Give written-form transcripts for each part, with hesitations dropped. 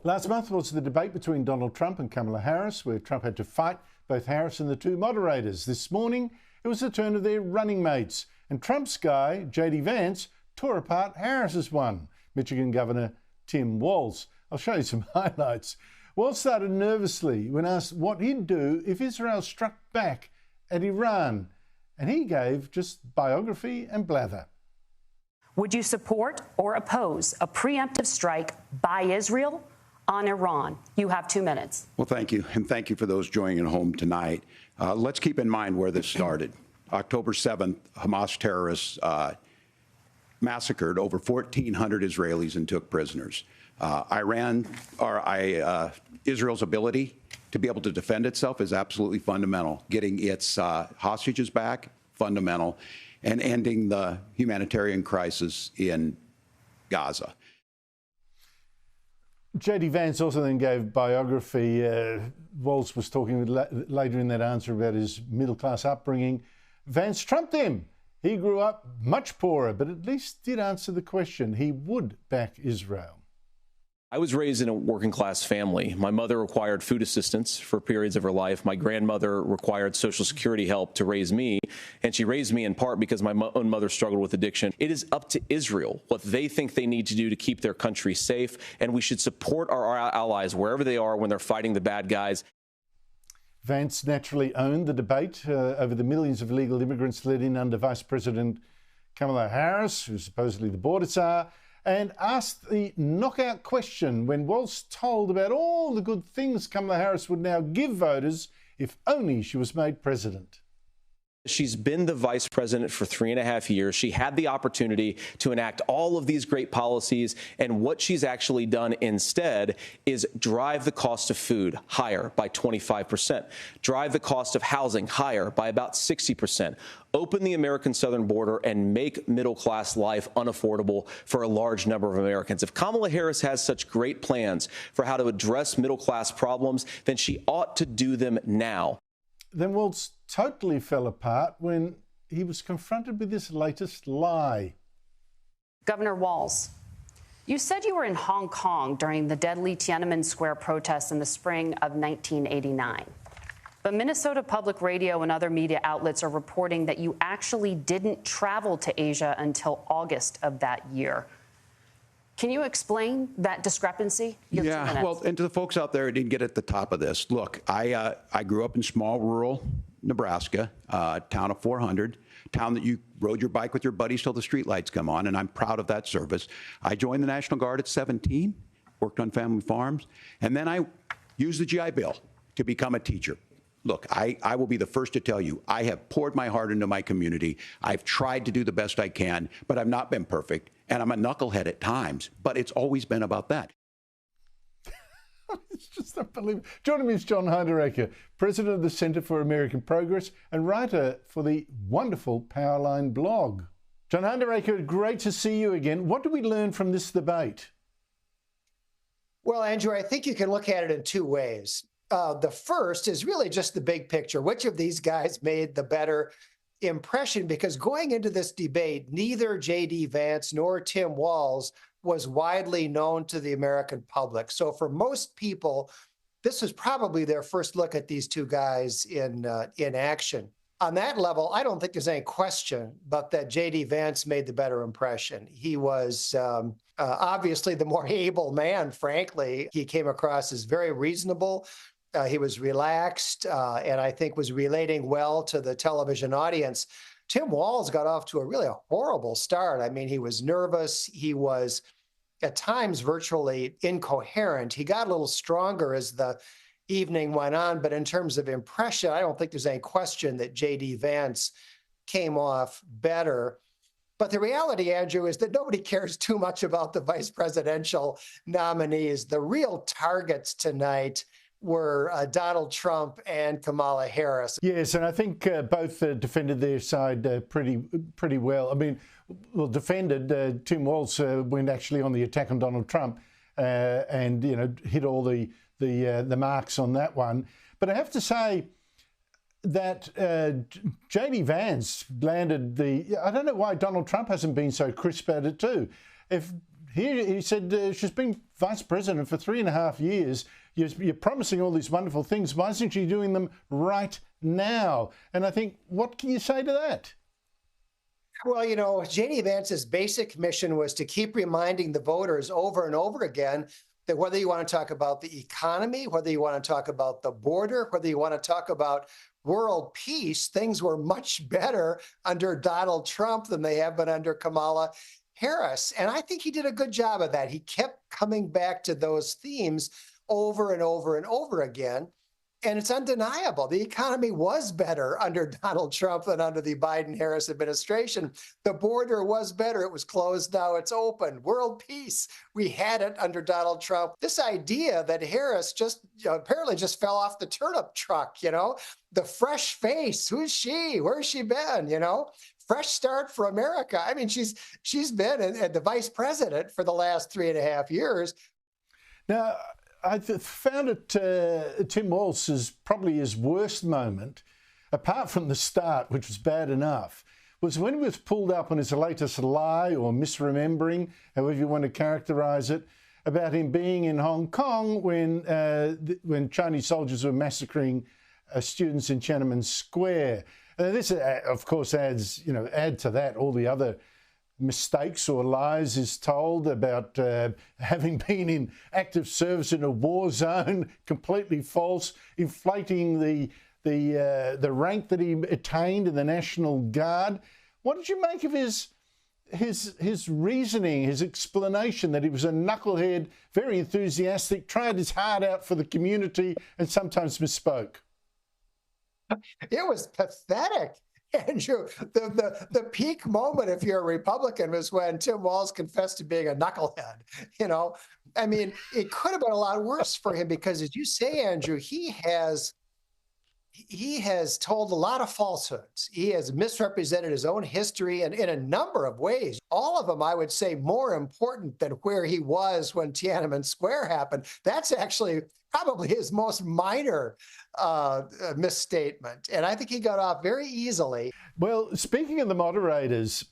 Last month was the debate between Donald Trump and Kamala Harris, where Trump had to fight both Harris and the two moderators. This morning, it was the turn of their running mates, and Trump's guy, JD Vance, tore apart Harris's one, Michigan Governor Tim Walz. I'll show you some highlights. Walz started nervously when asked what he'd do if Israel struck back at Iran, and he gave just biography and blather. Would you support or oppose a preemptive strike by Israel on Iran? You have 2 minutes. Well, thank you. And thank you for those joining at home tonight. Let's keep in mind where this started. October 7th, Hamas terrorists massacred over 1,400 Israelis and took prisoners. Israel's ability to be able to defend itself is absolutely fundamental. Getting its hostages back, fundamental, and ending the humanitarian crisis in Gaza. JD Vance also then gave biography. Walz was talking later in that answer about his middle-class upbringing. Vance trumped him. He grew up much poorer, but at least did answer the question. He would back Israel. I was raised in a working class family. My mother required food assistance for periods of her life. My grandmother required Social Security help to raise me, and she raised me in part because my own mother struggled with addiction. It is up to Israel what they think they need to do to keep their country safe, and we should support our allies wherever they are when they're fighting the bad guys. Vance naturally owned the debate over the millions of illegal immigrants let in under Vice President Kamala Harris, who's supposedly the border czar, and asked the knockout question when Walz told about all the good things Kamala Harris would now give voters if only she was made president. She's been the vice president for 3.5 years. She had the opportunity to enact all of these great policies, and what she's actually done instead is drive the cost of food higher by 25%, drive the cost of housing higher by about 60%, open the American southern border, and make middle-class life unaffordable for a large number of Americans. If Kamala Harris has such great plans for how to address middle-class problems, then she ought to do them now. Then Walz totally fell apart when he was confronted with this latest lie. Governor Walz, you said you were in Hong Kong during the deadly Tiananmen Square protests in the spring of 1989. But Minnesota Public Radio and other media outlets are reporting that you actually didn't travel to Asia until August of that year. Can you explain that discrepancy? Yeah, well, and to the folks out there who didn't get at the top of this, look, I grew up in small rural Nebraska, town of 400, town that you rode your bike with your buddies till the streetlights come on, and I'm proud of that service. I joined the National Guard at 17, worked on family farms, and then I used the GI Bill to become a teacher. Look, I will be the first to tell you, I have poured my heart into my community. I've tried to do the best I can, but I've not been perfect. And I'm a knucklehead at times, but it's always been about that. It's just unbelievable. Joining me is John Hinderaker, President of the Center for American Progress and writer for the wonderful Powerline blog. John Hinderaker, great to see you again. What do we learn from this debate? Well, Andrew, I think you can look at it in two ways. The first is really just the big picture. Which of these guys made the better impression? Because going into this debate, neither JD Vance nor Tim Walz was widely known to the American public. So for most people, this was probably their first look at these two guys in action. On that level, I don't think there's any question but that JD Vance made the better impression. He was obviously the more able man, frankly. He came across as very reasonable. He was relaxed and I think was relating well to the television audience. Tim Walz got off to a horrible start. I mean, he was nervous. He was at times virtually incoherent. He got a little stronger as the evening went on, but in terms of impression, I don't think there's any question that JD Vance came off better. But the reality, Andrew, is that nobody cares too much about the vice presidential nominees. The real targets tonight were Donald Trump and Kamala Harris. Yes, and I think both defended their side pretty well. I mean, well, defended. Tim Walz went actually on the attack on Donald Trump and hit all the marks on that one. But I have to say that JD Vance landed I don't know why Donald Trump hasn't been so crisp at it too. He said she's been vice president for 3.5 years. You're promising all these wonderful things. Why isn't she doing them right now? And I think, what can you say to that? Well, you know, JD Vance's basic mission was to keep reminding the voters over and over again that whether you want to talk about the economy, whether you want to talk about the border, whether you want to talk about world peace, things were much better under Donald Trump than they have been under Kamala Harris. And I think he did a good job of that. He kept coming back to those themes over and over and over again. And it's undeniable. The economy was better under Donald Trump than under the Biden-Harris administration. The border was better. It was closed. Now it's open. World peace. We had it under Donald Trump. This idea that Harris just apparently just fell off the turnip truck, the fresh face. Who's she? Where's she been? Fresh start for America. I mean, she's been the vice president for the last 3.5 years. Now, I found it Tim Walz's probably his worst moment, apart from the start, which was bad enough, was when he was pulled up on his latest lie or misremembering, however you want to characterise it, about him being in Hong Kong when Chinese soldiers were massacring students in Tiananmen Square. This, of course, adds, add to that all the other mistakes or lies is told about having been in active service in a war zone, completely false, inflating the rank that he attained in the National Guard. What did you make of his reasoning, his explanation that he was a knucklehead, very enthusiastic, tried his heart out for the community and sometimes misspoke? It was pathetic. Andrew, the peak moment, if you're a Republican, was when Tim Walz confessed to being a knucklehead. I mean, it could have been a lot worse for him because, as you say, Andrew, he has told a lot of falsehoods. He has misrepresented his own history in a number of ways. All of them, I would say, more important than where he was when Tiananmen Square happened. That's actually probably his most minor misstatement. And I think he got off very easily. Well, speaking of the moderators,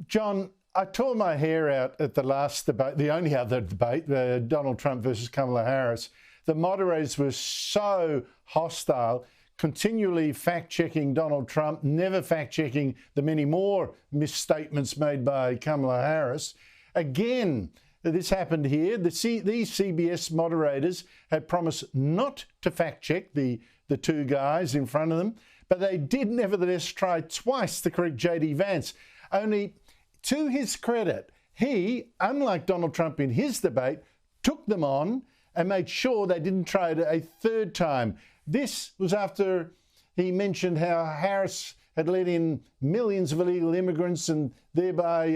John, I tore my hair out at the last debate, the only other debate, Donald Trump versus Kamala Harris. The moderators were so hostile, continually fact-checking Donald Trump, never fact-checking the many more misstatements made by Kamala Harris. Again, this happened here. These CBS moderators had promised not to fact-check the two guys in front of them, but they did nevertheless try twice to correct JD Vance. Only, to his credit, he, unlike Donald Trump in his debate, took them on and made sure they didn't try it a third time. This was after he mentioned how Harris had let in millions of illegal immigrants and thereby,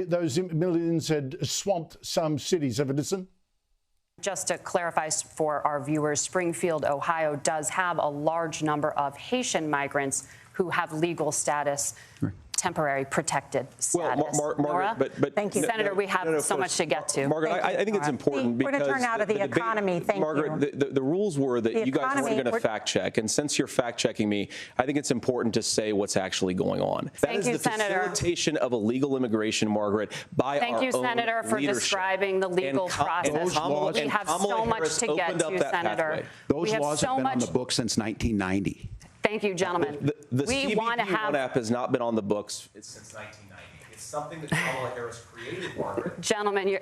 those millions had swamped some cities. Have a listen. Just to clarify for our viewers, Springfield, Ohio does have a large number of Haitian migrants who have legal status. Right. Temporary protected status. Well, Margaret, but thank you, Senator. We have so much to get to. Margaret, I think it's important because we're going to turn out of the economy. Thank you, Margaret. The rules were that you guys weren't going to fact check, and since you're fact checking me, I think it's important to say what's actually going on. Thank you, the Senator. Facilitation of illegal immigration, Margaret, by Thank you, Senator, for describing the legal process. We have so much to get to, Senator. Those laws have been on the books since 1990. Thank you, gentlemen. The CBP app has not been on the books since 1990. It's something that Kamala Harris created, Margaret. Gentlemen,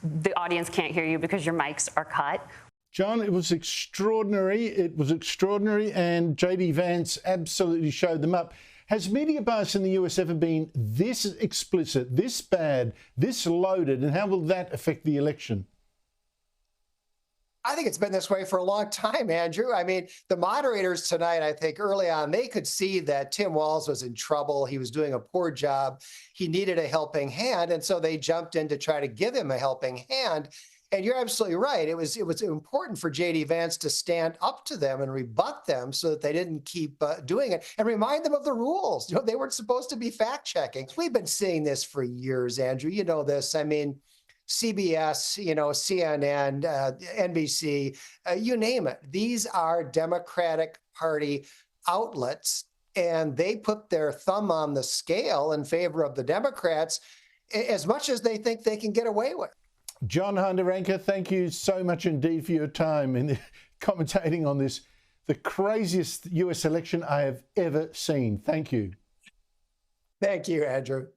the audience can't hear you because your mics are cut. John, it was extraordinary. It was extraordinary, and JD Vance absolutely showed them up. Has media bias in the US ever been this explicit, this bad, this loaded, and how will that affect the election? I think it's been this way for a long time, Andrew. I mean, the moderators tonight, I think early on, they could see that Tim Walz was in trouble. He was doing a poor job. He needed a helping hand. And so they jumped in to try to give him a helping hand. And you're absolutely right. It was important for JD Vance to stand up to them and rebut them so that they didn't keep doing it and remind them of the rules. They weren't supposed to be fact checking. We've been seeing this for years, Andrew. You know this. I mean, CBS, CNN, NBC, you name it. These are Democratic Party outlets, and they put their thumb on the scale in favor of the Democrats as much as they think they can get away with. John Hinderaker, thank you so much indeed for your time in commentating on this, the craziest US election I have ever seen. Thank you. Thank you, Andrew.